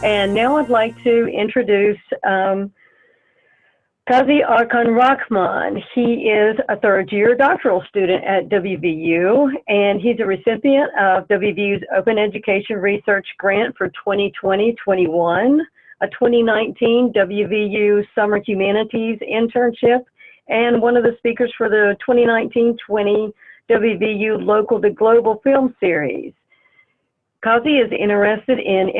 And now I'd like to introduce Qazi Arka Rahman. He is a third-year doctoral student at WVU, and he's a recipient of WVU's Open Education Research Grant for 2020-21, a 2019 WVU Summer Humanities Internship, and one of the speakers for the 2019-20 WVU Local to Global Film Series. Qazi is interested in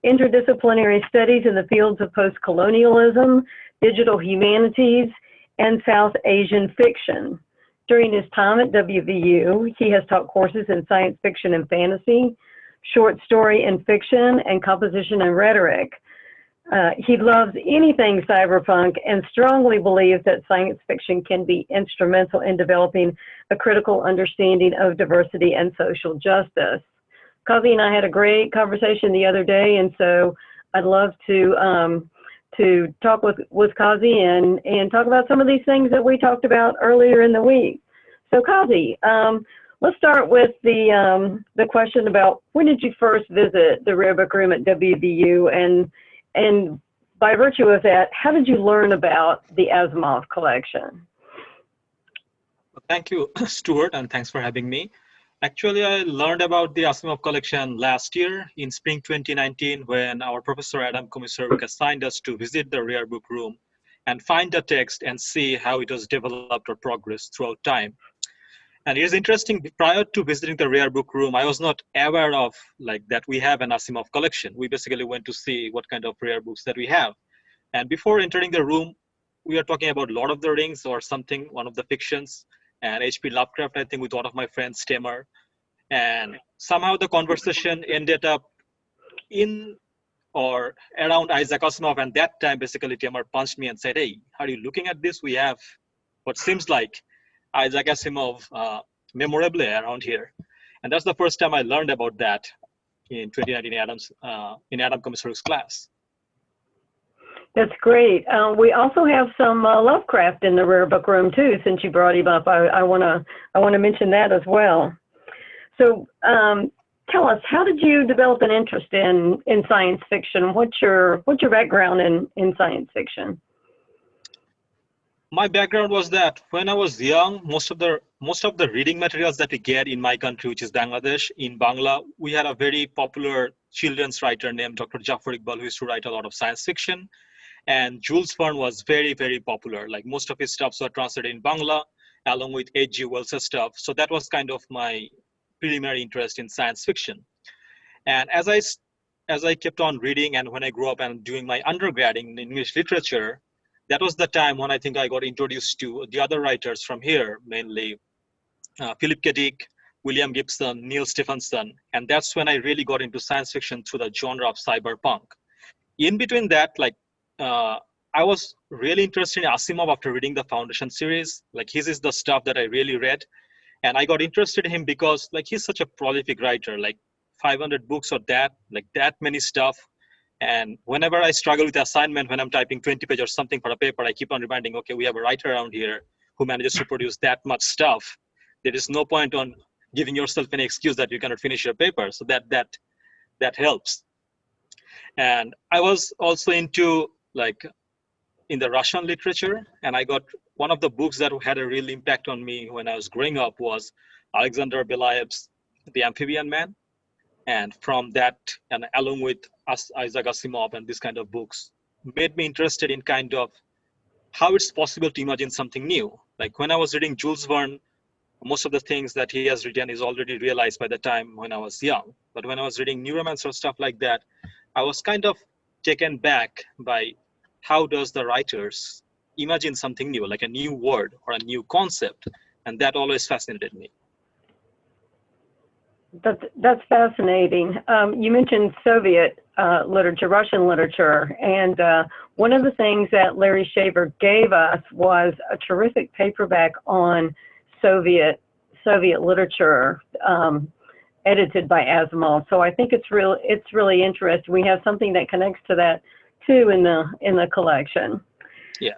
interdisciplinary studies in the fields of post-colonialism, digital humanities, and South Asian fiction. During his time at WVU, he has taught courses in science fiction and fantasy, short story and fiction, and composition and rhetoric. He loves anything cyberpunk and strongly believes that science fiction can be instrumental in developing a critical understanding of diversity and social justice. Qazi and I had a great conversation the other day, and so I'd love to talk with Qazi and talk about some of these things that we talked about earlier in the week. So Qazi, let's start with the question about when did you first visit the Rare Book Room at WVU, and by virtue of that, how did you learn about the Asimov Collection? Well, thank you, Stewart, and thanks for having me. Actually, I learned about the Asimov Collection last year in spring 2019 when our professor Adam Komisarvik assigned us to visit the Rare Book Room and find the text and see how it was developed or progressed throughout time. And it is interesting, prior to visiting the Rare Book Room, I was not aware of that we have an Asimov Collection. We basically went to see what kind of rare books that we have. And before entering the room, we are talking about Lord of the Rings or something, one of the fictions, and H.P. Lovecraft, I think, with one of my friends, Tamer. And somehow the conversation ended up in or around Isaac Asimov. And that time, basically, Tamer punched me and said, "Hey, are you looking at this? We have what seems like Isaac Asimov memorabilia around here." And that's the first time I learned about that in 2019 in Adam Komisarvik's class. That's great. We also have some Lovecraft in the Rare Book Room too. Since you brought him up, I want to mention that as well. So tell us, how did you develop an interest in science fiction? What's your background in science fiction? My background was that when I was young, most of the reading materials that we get in my country, which is Bangladesh, in Bangla, we had a very popular children's writer named Dr. Jafar Iqbal, who used to write a lot of science fiction. And Jules Verne was very, very popular. Like most of his stuff were translated in Bangla, along with H.G. Wells's stuff. So that was kind of my preliminary interest in science fiction. And as I kept on reading, and when I grew up and doing my undergraduate in English literature, that was the time when I think I got introduced to the other writers from here, mainly Philip K. Dick, William Gibson, Neil Stephenson. And that's when I really got into science fiction through the genre of cyberpunk. In between that, I was really interested in Asimov after reading the Foundation series. His is the stuff that I really read. And I got interested in him because he's such a prolific writer, 500 books or that many stuff. And whenever I struggle with the assignment, when I'm typing 20 pages or something for a paper, I keep on reminding, okay, we have a writer around here who manages to produce that much stuff. There is no point on giving yourself any excuse that you cannot finish your paper. So that helps. And I was also into in the Russian literature, and I got one of the books that had a real impact on me when I was growing up was Alexander Belaev's The Amphibian Man. And from that, and along with Isaac Asimov and this kind of books, made me interested in kind of how it's possible to imagine something new. When I was reading Jules Verne, most of the things that he has written is already realized by the time when I was young. But when I was reading Neuromancer or stuff like that, I was kind of taken back by how does the writers imagine something new, like a new word or a new concept. And that always fascinated me. That's fascinating. You mentioned Soviet literature, Russian literature, and one of the things that Larry Shaver gave us was a terrific paperback on Soviet literature, edited by Asimov. So I think it's really interesting. We have something that connects to that too in the collection. Yeah.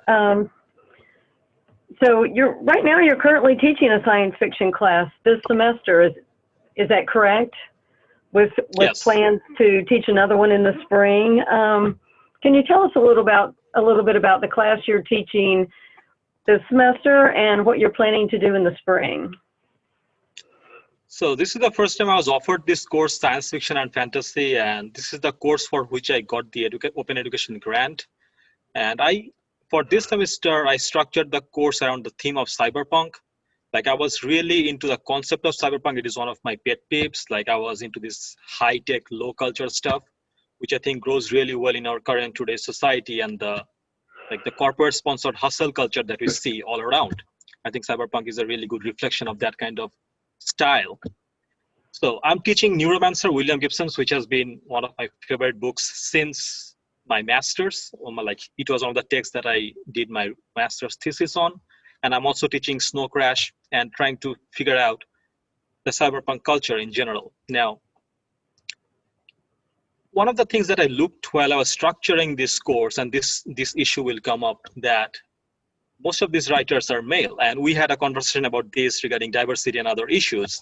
So right now you're currently teaching a science fiction class this semester. Is that correct? with Yes. plans to teach another one in the spring. Can you tell us a little bit about the class you're teaching this semester and what you're planning to do in the spring? So this is the first time I was offered this course, Science Fiction and Fantasy, and this is the course for which I got the Open Education Grant. And for this semester, I structured the course around the theme of cyberpunk. Like, I was really into the concept of cyberpunk. It is one of my pet peeves. Like, I was into this high-tech, low-culture stuff, which I think grows really well in our current today's society, and the corporate-sponsored hustle culture that we see all around. I think cyberpunk is a really good reflection of that kind of style. So I'm teaching Neuromancer, William Gibson's, which has been one of my favorite books since my master's. It was one of the texts that I did my master's thesis on. And I'm also teaching Snow Crash and trying to figure out the cyberpunk culture in general. Now, one of the things that I looked while I was structuring this course, and this issue will come up, that most of these writers are male. And we had a conversation about this regarding diversity and other issues.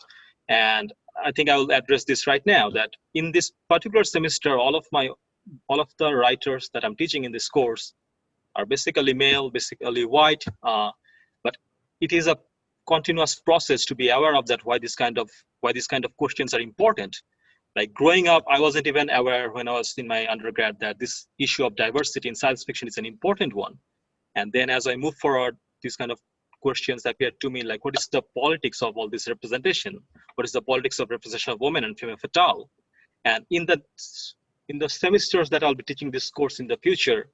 And I think I will address this right now, that in this particular semester, all of the writers that I'm teaching in this course are basically male, basically white, but it is a continuous process to be aware of that, why these kind of questions are important. Like, growing up, I wasn't even aware when I was in my undergrad that this issue of diversity in science fiction is an important one. And then as I move forward, these kind of questions appeared to me, like, what is the politics of all this representation? What is the politics of representation of women and femme fatale? And in the semesters that I'll be teaching this course in the future,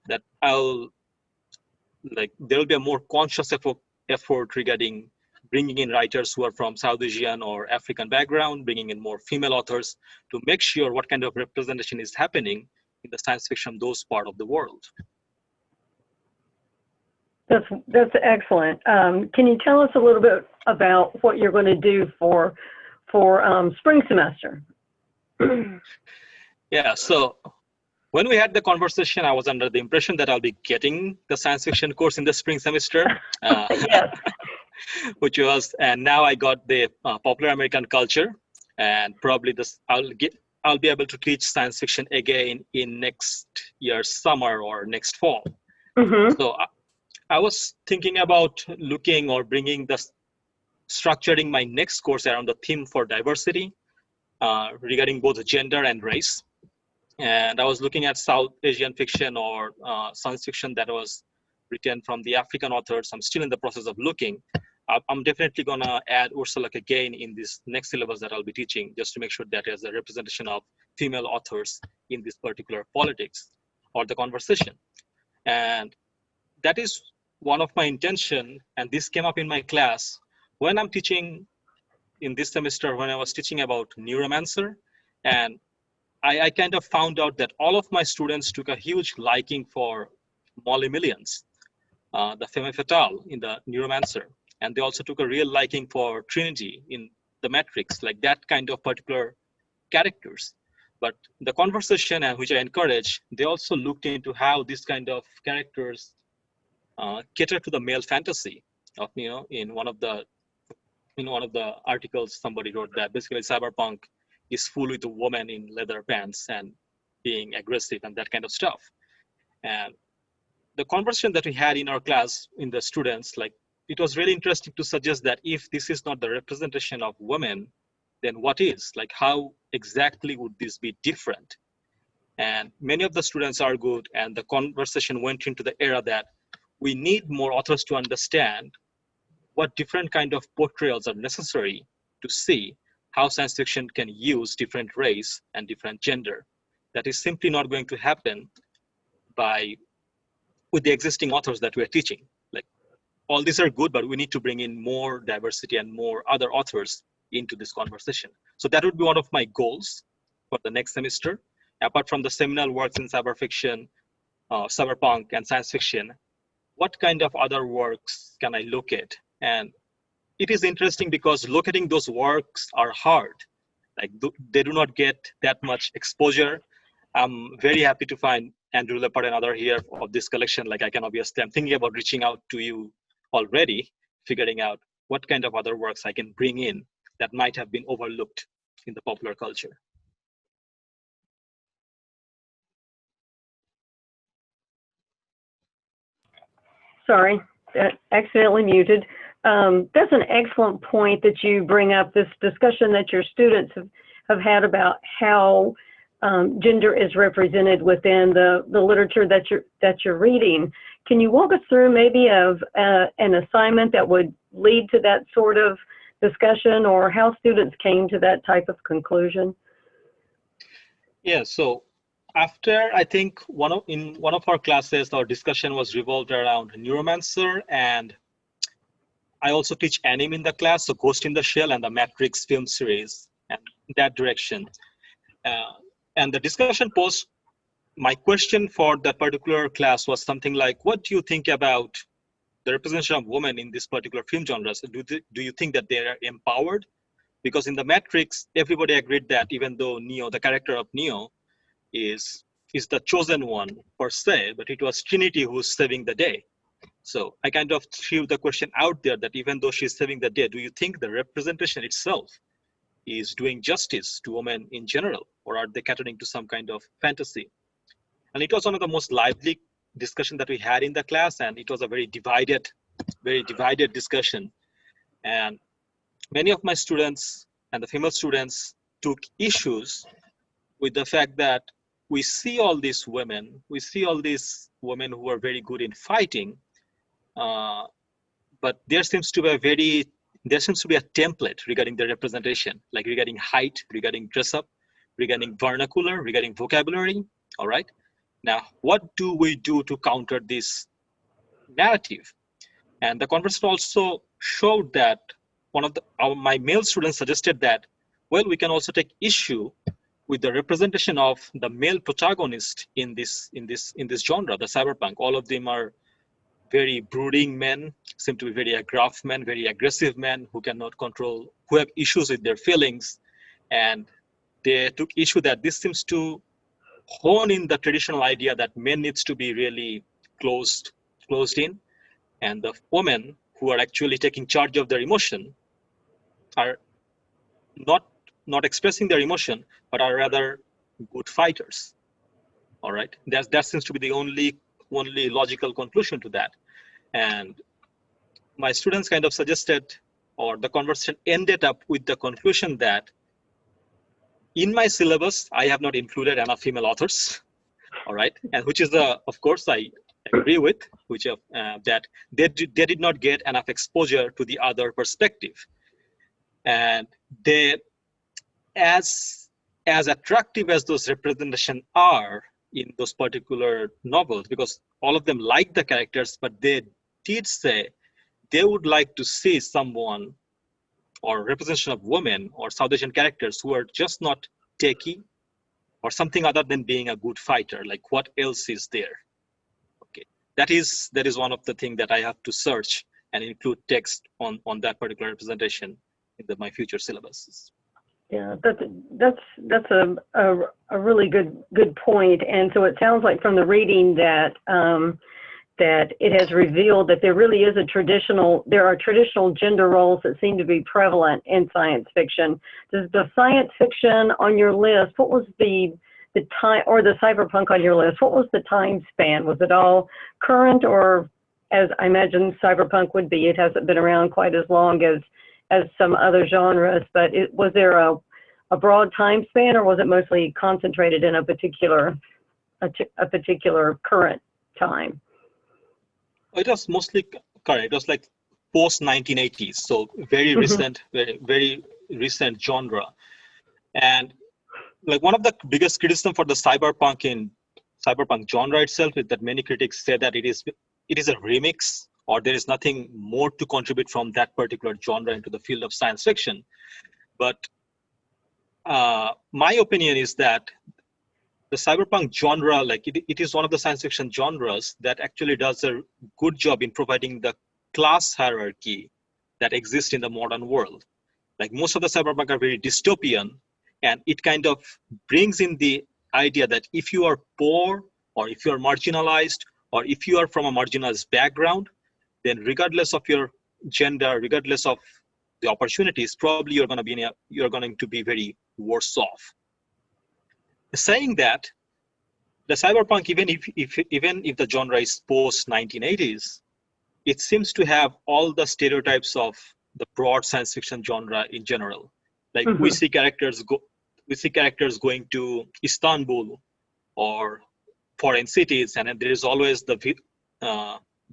that there will be a more conscious effort regarding bringing in writers who are from South Asian or African background, bringing in more female authors to make sure what kind of representation is happening in the science fiction, those part of the world. That's excellent. Can you tell us a little bit about what you're going to do for spring semester? Yeah, so when we had the conversation, I was under the impression that I'll be getting the science fiction course in the spring semester, Yes. And now I got the popular American culture, and probably I'll be able to teach science fiction again in next year's summer or next fall. Mm-hmm. So I was thinking about structuring my next course around the theme for diversity regarding both gender and race. And I was looking at South Asian fiction or science fiction that was written from the African authors. I'm still in the process of looking. I'm definitely going to add Ursula Le Guin in this next syllabus that I'll be teaching, just to make sure that there's a representation of female authors in this particular politics or the conversation. And that is one of my intention, and this came up in my class when I'm teaching in this semester, when I was teaching about Neuromancer, and I kind of found out that all of my students took a huge liking for Molly Millions, the femme fatale in the Neuromancer. And they also took a real liking for Trinity in the Matrix, like that kind of particular characters. But the conversation, and which I encourage, they also looked into how this kind of characters cater to the male fantasy. In one of the articles, somebody wrote that basically cyberpunk is full with a woman in leather pants and being aggressive and that kind of stuff. And the conversation that we had in our class in the students, like, it was really interesting to suggest that if this is not the representation of women, then what is? Like, how exactly would this be different? And many of the students argued, and the conversation went into the era that we need more authors to understand what different kind of portrayals are necessary to see how science fiction can use different race and different gender. That is simply not going to happen with the existing authors that we're teaching. Like, all these are good, but we need to bring in more diversity and more other authors into this conversation. So that would be one of my goals for the next semester. Apart from the seminal works in cyberfiction, cyberpunk, and science fiction, what kind of other works can I look at? And it is interesting because locating those works are hard. Like, they do not get that much exposure. I'm very happy to find Andrew Leppard and other here of this collection. Like, I'm thinking about reaching out to you already, figuring out what kind of other works I can bring in that might have been overlooked in the popular culture. Sorry, accidentally muted. That's an excellent point that you bring up, this discussion that your students have had about how gender is represented within the literature that you're reading. Can you walk us through maybe of an assignment that would lead to that sort of discussion, or how students came to that type of conclusion? Yeah, so after, I think in one of our classes, our discussion was revolved around Neuromancer, and I also teach anime in the class, so Ghost in the Shell and the Matrix film series, and that direction. And the discussion posed, my question for that particular class was something like, what do you think about the representation of women in this particular film genre? So do you think that they are empowered? Because in the Matrix, everybody agreed that even though Neo, the character of Neo, is the chosen one per se, but it was Trinity who's saving the day. So I kind of threw the question out there that even though she's saving the day, do you think the representation itself is doing justice to women in general, or are they catering to some kind of fantasy? And it was one of the most lively discussion that we had in the class, and it was a very divided discussion. And many of my students and the female students took issues with the fact that we see all these women who are very good in fighting, but there seems to be a template regarding their representation, like regarding height, regarding dress up, regarding vernacular, regarding vocabulary. All right. Now, what do we do to counter this narrative? And the conversation also showed that my male students suggested that, well, we can also take issue with the representation of the male protagonist in this genre, the cyberpunk. All of them are very brooding men, seem to be very gruff men, very aggressive men who cannot control, who have issues with their feelings. And they took issue that this seems to hone in the traditional idea that men needs to be really closed in, and the women who are actually taking charge of their emotion are not expressing their emotion, but are rather good fighters. All right, that seems to be the only logical conclusion to that. And my students kind of suggested, or the conversation ended up with the conclusion that in my syllabus, I have not included enough female authors. All right, and which is of course I agree with, which that they did not get enough exposure to the other perspective, and they, as attractive as those representations are in those particular novels, because all of them like the characters, but they did say they would like to see someone or representation of women or South Asian characters who are just not techie or something other than being a good fighter. Like, what else is there? Okay, that is one of the things that I have to search and include text on that particular representation in my future syllabuses. Yeah, that's a really good point. And so it sounds like from the reading that that it has revealed that there really is there are traditional gender roles that seem to be prevalent in science fiction. Does the science fiction on your list, what was the time, or the cyberpunk on your list, what was the time span? Was it all current, or, as I imagine cyberpunk would be, it hasn't been around quite as long as some other genres, but was there a broad time span, or was it mostly concentrated in a particular current time? It was mostly current. It was like post 1980s, so very recent, very recent genre. And like, one of the biggest criticism for the cyberpunk genre itself is that many critics say that it is a remix, or there is nothing more to contribute from that particular genre into the field of science fiction. But my opinion is that the cyberpunk genre, like it is one of the science fiction genres that actually does a good job in providing the class hierarchy that exists in the modern world. Like, most of the cyberpunk are very dystopian, and it kind of brings in the idea that if you are poor, or if you are marginalized, or if you are from a marginalized background, then regardless of your gender, regardless of the opportunities, probably you're going to be very worse off. Saying that, the cyberpunk, even if the genre is post 1980s, it seems to have all the stereotypes of the broad science fiction genre in general. Like we see characters going to Istanbul or foreign cities, and there is always the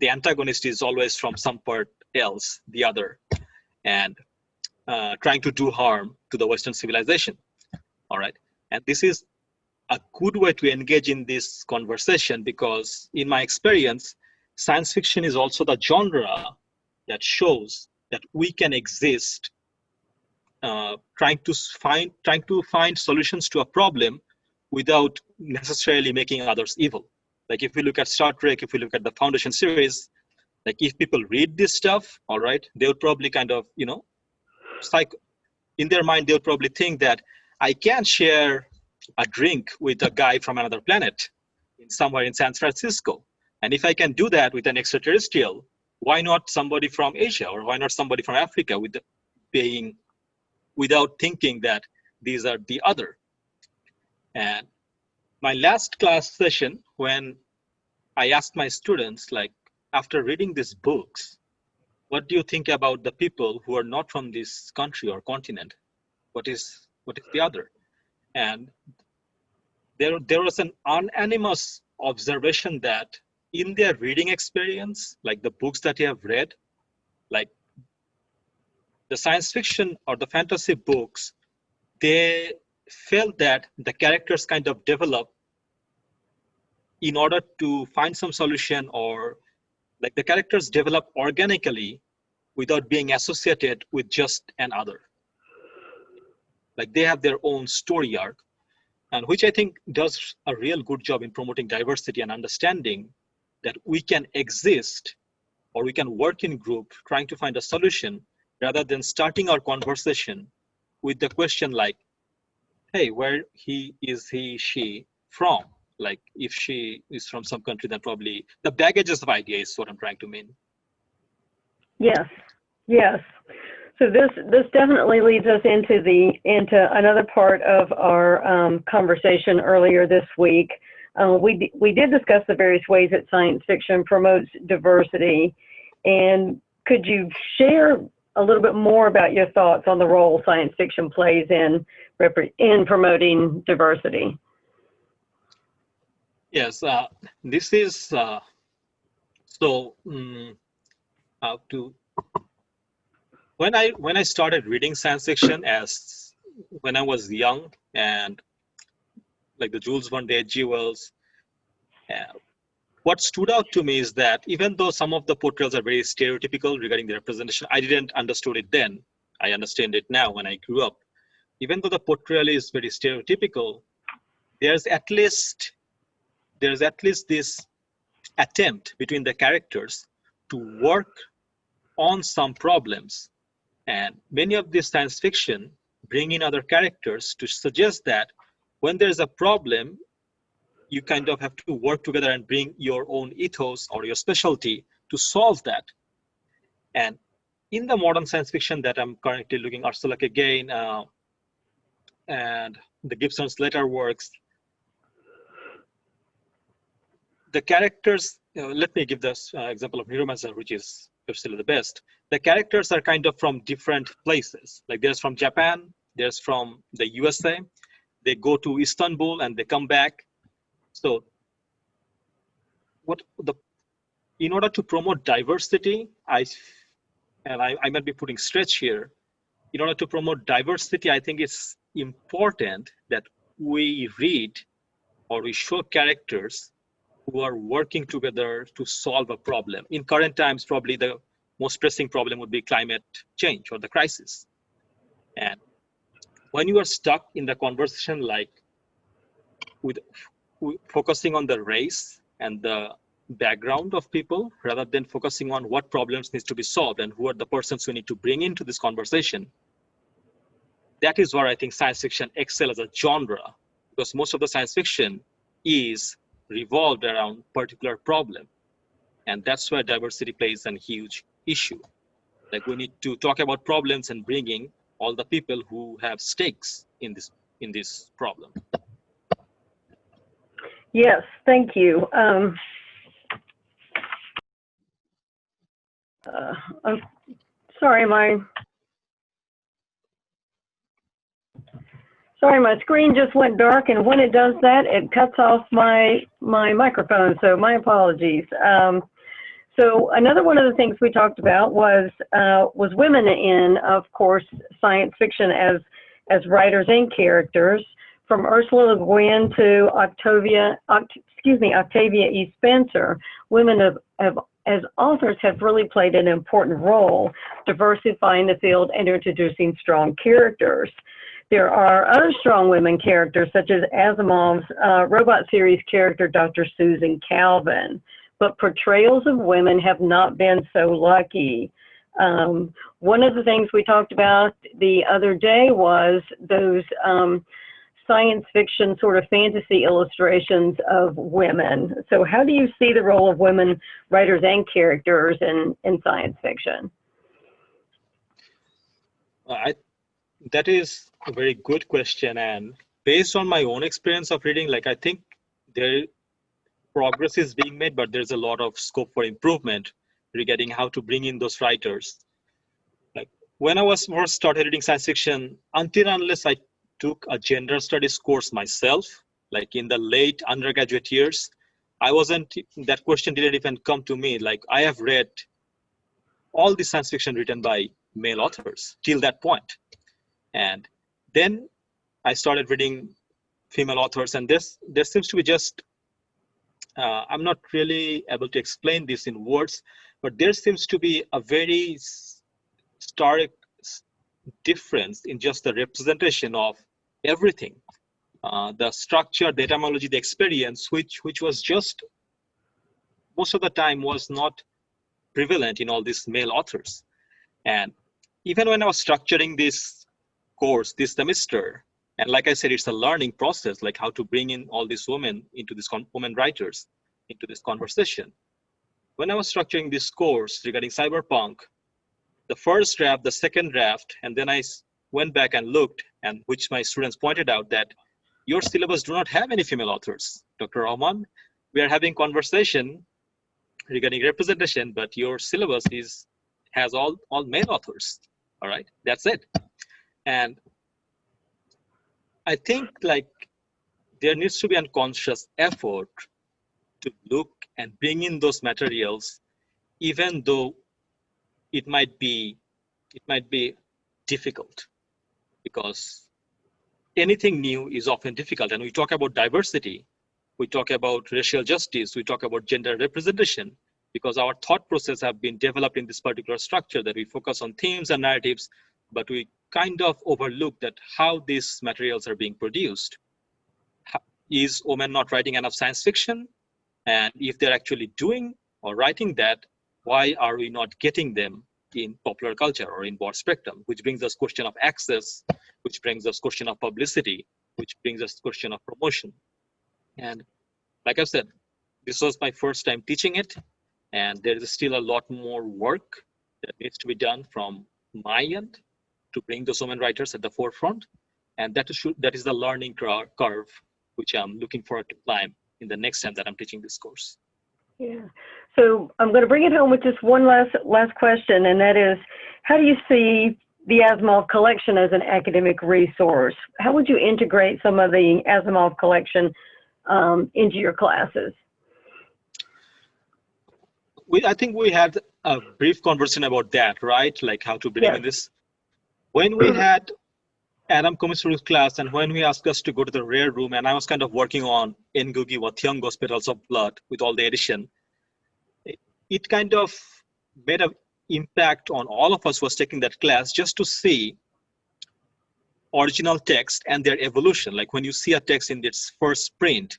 antagonist is always from some part else, the other, and trying to do harm to the Western civilization. All right, and this is a good way to engage in this conversation because, in my experience, science fiction is also the genre that shows that we can exist trying to find solutions to a problem without necessarily making others evil. Like if we look at Star Trek, if we look at the Foundation series, like if people read this stuff, all right, they would probably kind of, in their mind, they'll probably think that I can share a drink with a guy from another planet somewhere in San Francisco. And if I can do that with an extraterrestrial, why not somebody from Asia, or why not somebody from Africa without thinking that these are the other? And my last class session, when I asked my students, like, after reading these books, what do you think about the people who are not from this country or continent? What is the other? And there was an unanimous observation that in their reading experience, like the books that you have read, like the science fiction or the fantasy books, they felt that the characters kind of develop in order to find some solution, or like the characters develop organically without being associated with just another. Like they have their own story arc, and which I think does a real good job in promoting diversity and understanding that we can exist or we can work in group trying to find a solution rather than starting our conversation with the question like, hey, where is she from? Like if she is from some country, then probably the baggages of ideas is what I'm trying to mean. Yes, yes. So this definitely leads us into another part of our conversation earlier this week. We did discuss the various ways that science fiction promotes diversity, and could you share a little bit more about your thoughts on the role science fiction plays in promoting diversity? Yes, this is when I started reading science fiction when I was young, and like the Jules Verne, the H.G. Wells, what stood out to me is that even though some of the portrayals are very stereotypical regarding the representation, I didn't understand it then. I understand it now when I grew up. Even though the portrayal is very stereotypical, there's at least this attempt between the characters to work on some problems. And many of these science fiction bring in other characters to suggest that when there's a problem, you kind of have to work together and bring your own ethos or your specialty to solve that. And in the modern science fiction that I'm currently looking, Ursula K. Guin and the Gibson's later works, the characters, let me give this example of Neuromancer, which is still the best. The characters are kind of from different places. Like there's from Japan, there's from the USA, they go to Istanbul and they come back. So in order to promote diversity, I might be putting stretch here. In order to promote diversity, I think it's important that we read or we show characters who are working together to solve a problem. In current times, probably the most pressing problem would be climate change or the crisis. And when you are stuck in the conversation, like with focusing on the race and the background of people, rather than focusing on what problems needs to be solved and who are the persons we need to bring into this conversation, that is where I think science fiction excels as a genre, because most of the science fiction is revolved around particular problem. And that's where diversity plays a huge issue. Like we need to talk about problems and bringing all the people who have stakes in this problem. Yes, thank you. I'm sorry, my screen just went dark, and when it does that, it cuts off my microphone. So my apologies. So another one of the things we talked about was women in, of course, science fiction as writers and characters, from Ursula Le Guin to Octavia E. Spencer. Women as authors have really played an important role diversifying the field and introducing strong characters. There are other strong women characters, such as Asimov's robot series character, Dr. Susan Calvin, but portrayals of women have not been so lucky. One of the things we talked about the other day was those science fiction sort of fantasy illustrations of women. So how do you see the role of women writers and characters in science fiction? That is a very good question, and based on my own experience of reading, like I think progress is being made, but there's a lot of scope for improvement regarding how to bring in those writers. Like when I was first started reading science fiction, until unless I took a gender studies course myself, like in the late undergraduate years, that question didn't even come to me. Like I have read all the science fiction written by male authors till that point. And then I started reading female authors, and there seems to be just, I'm not really able to explain this in words, but there seems to be a very stark difference in just the representation of everything. The structure, the etymology, the experience, which was just, most of the time was not prevalent in all these male authors. And even when I was structuring this course this semester, and like I said, it's a learning process, like how to bring in all these women into this women writers into this conversation. When I was structuring this course regarding cyberpunk, the first draft, the second draft, and then I went back and looked, and which my students pointed out that your syllabus do not have any female authors, Dr. Rahman. We are having conversation regarding representation, but your syllabus has all male authors. All right, that's it. And I think like there needs to be a conscious effort to look and bring in those materials, even though it might be difficult, because anything new is often difficult. And we talk about diversity, we talk about racial justice, we talk about gender representation, because our thought process have been developed in this particular structure that we focus on themes and narratives, but we kind of overlook that how these materials are being produced. Is women not writing enough science fiction? And if they're actually doing or writing that, why are we not getting them in popular culture or in broad spectrum? Which brings us question of access, which brings us question of publicity, which brings us question of promotion. And like I said, this was my first time teaching it, and there is still a lot more work that needs to be done from my end to bring those women writers at the forefront. And that is the learning curve, which I'm looking forward to climb in the next time that I'm teaching this course. Yeah. So I'm going to bring it home with just one last question, and that is, how do you see the Asimov Collection as an academic resource? How would you integrate some of the Asimov Collection into your classes? I think we had a brief conversation about that, right? Like how to bring in this. When we had Adam Komisaru's class, and when he asked us to go to the rare room, and I was kind of working on Ngugi wa Thiong'o's Petals of Blood with all the edition, it kind of made an impact on all of us who was taking that class, just to see original text and their evolution. Like when you see a text in its first print,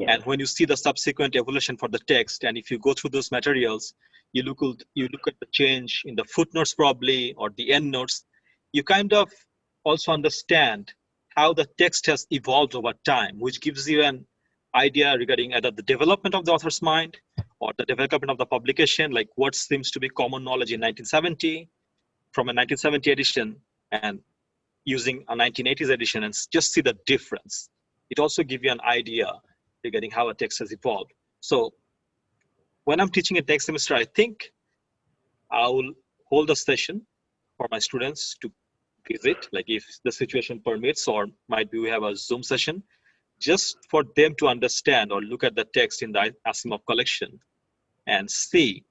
and when you see the subsequent evolution for the text, and if you go through those materials, you look at the change in the footnotes probably, or the endnotes, you kind of also understand how the text has evolved over time, which gives you an idea regarding either the development of the author's mind or the development of the publication, like what seems to be common knowledge in 1970 from a 1970 edition, and using a 1980s edition and just see the difference. It also gives you an idea regarding how a text has evolved. So when I'm teaching it next semester, I think I will hold a session for my students to visit, like if the situation permits, or might be we have a Zoom session, just for them to understand or look at the text in the Asimov collection and see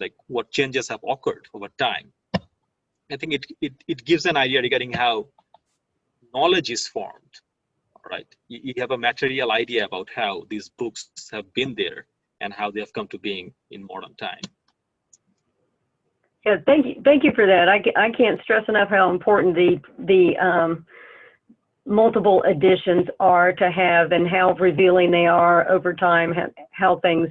like what changes have occurred over time. I think it gives an idea regarding how knowledge is formed. All right, you have a material idea about how these books have been there and how they have come to being in modern time. Yeah, thank you for that. I can't stress enough how important the multiple editions are to have, and how revealing they are over time, how things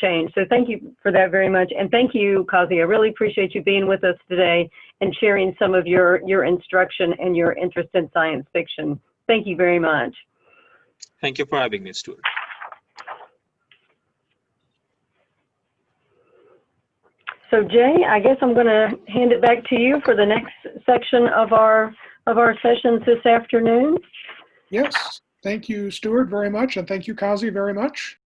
change. So thank you for that very much, and thank you, Qazi. I really appreciate you being with us today and sharing some of your instruction and your interest in science fiction. Thank you very much. Thank you for having me, Stewart. So Jay, I guess I'm going to hand it back to you for the next section of our sessions this afternoon. Yes, thank you, Stewart, very much, and thank you, Qazi, very much.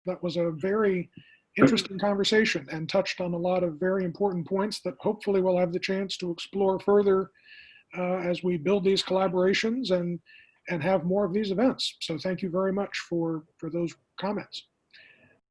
That was a very interesting conversation and touched on a lot of very important points that hopefully we'll have the chance to explore further as we build these collaborations and have more of these events. So thank you very much for those comments.